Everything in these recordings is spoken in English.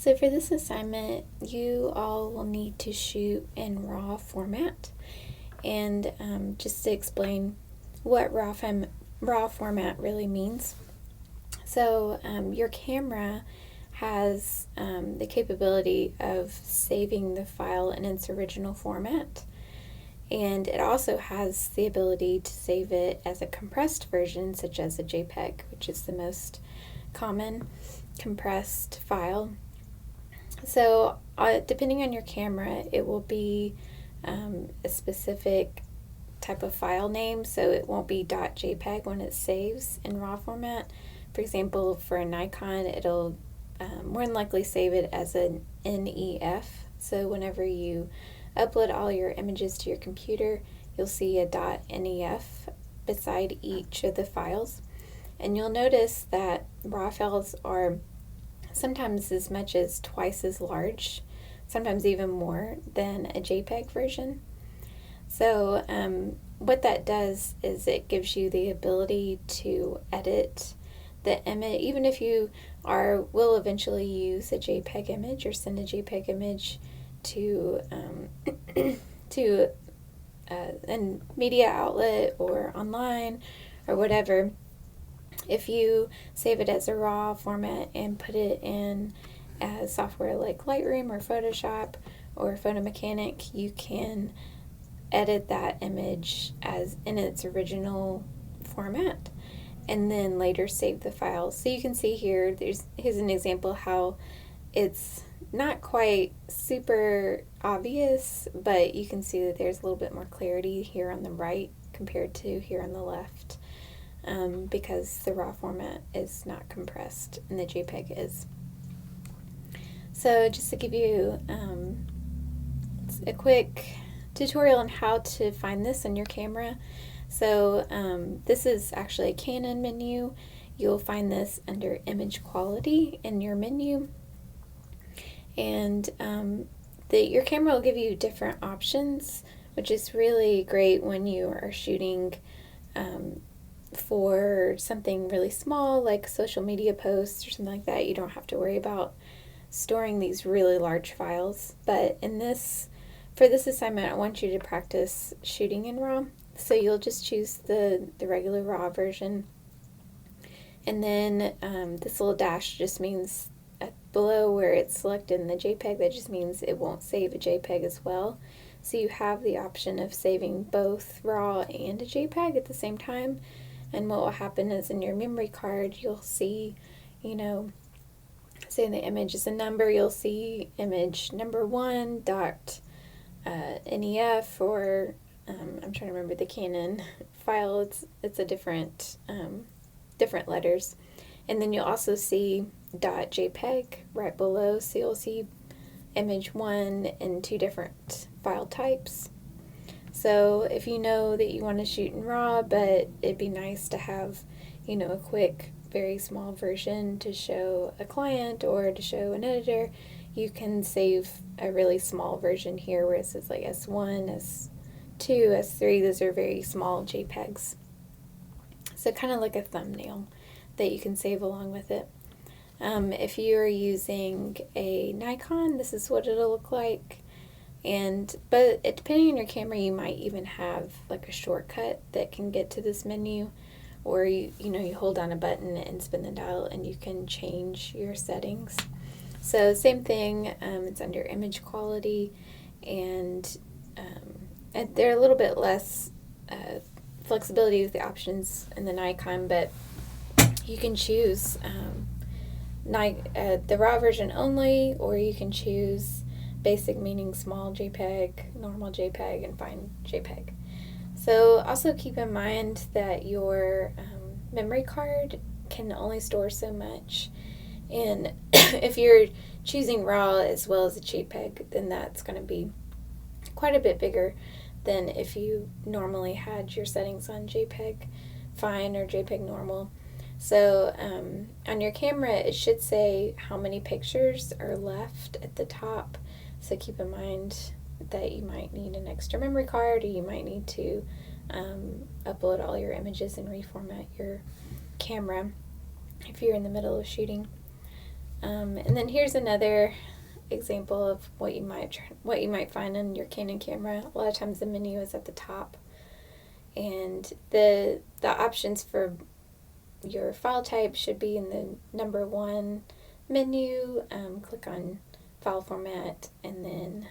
So for this assignment, you all will need to shoot in RAW format. And just to explain what RAW format really means. So your camera has the capability of saving the file in its original format. And it also has the ability to save it as a compressed version, such as a JPEG, which is the most common compressed file. So depending on your camera, it will be a specific type of file name, so it won't be .jpeg when it saves in RAW format. For example, for a Nikon, it'll more than likely save it as an NEF. So whenever you upload all your images to your computer, you'll see a .NEF beside each of the files. And you'll notice that RAW files are sometimes as much as twice as large, sometimes even more than a JPEG version. So what that does is it gives you the ability to edit the image, even if you will eventually use a JPEG image or send a JPEG image to to a media outlet or online or whatever. If you save it as a RAW format and put it in software like Lightroom or Photoshop or Photomechanic, you can edit that image as in its original format and then later save the file. So you can see here, here's an example how it's not quite super obvious, but you can see that there's a little bit more clarity here on the right compared to here on the left. Because the RAW format is not compressed and the JPEG is. So just to give you a quick tutorial on how to find this on your camera. So this is actually a Canon menu. You'll find this under image quality in your menu. And your camera will give you different options, which is really great when you are shooting for something really small like social media posts or something like that. You don't have to worry about storing these really large files. But for this assignment, I want you to practice shooting in RAW. So you'll just choose the regular RAW version. And then this little dash just means below where it's selected in the JPEG, that just means it won't save a JPEG as well. So you have the option of saving both RAW and a JPEG at the same time. And what will happen is in your memory card, you'll see, say the image is a number, you'll see image number 1 .NEF, or I'm trying to remember the Canon file. It's a different letters. And then you'll also see .jpeg right below, so you'll see image 1 in 2 different file types. So if you know that you want to shoot in RAW, but it'd be nice to have, a quick, very small version to show a client or to show an editor, you can save a really small version here where it says like S1, S2, S3. Those are very small JPEGs. So kind of like a thumbnail that you can save along with it. If you're using a Nikon, this is what it'll look like. But depending on your camera, you might even have like a shortcut that can get to this menu, or you hold down a button and spin the dial and you can change your settings. So same thing, it's under image quality, and they're a little bit less flexibility with the options in the Nikon, but you can choose the RAW version only, or you can choose basic, meaning small JPEG, normal JPEG, and fine JPEG. So also keep in mind that your memory card can only store so much, and if you're choosing RAW as well as a JPEG, then that's going to be quite a bit bigger than if you normally had your settings on JPEG fine or JPEG normal. So on your camera, it should say how many pictures are left at the top. So keep in mind that you might need an extra memory card, or you might need to upload all your images and reformat your camera if you're in the middle of shooting. And then here's another example of what you might find on your Canon camera. A lot of times the menu is at the top, and the options for your file type should be in the number 1 menu. Click on file format and then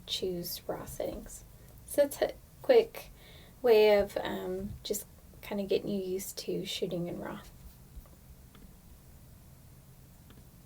choose RAW settings. So that's a quick way of just kind of getting you used to shooting in RAW.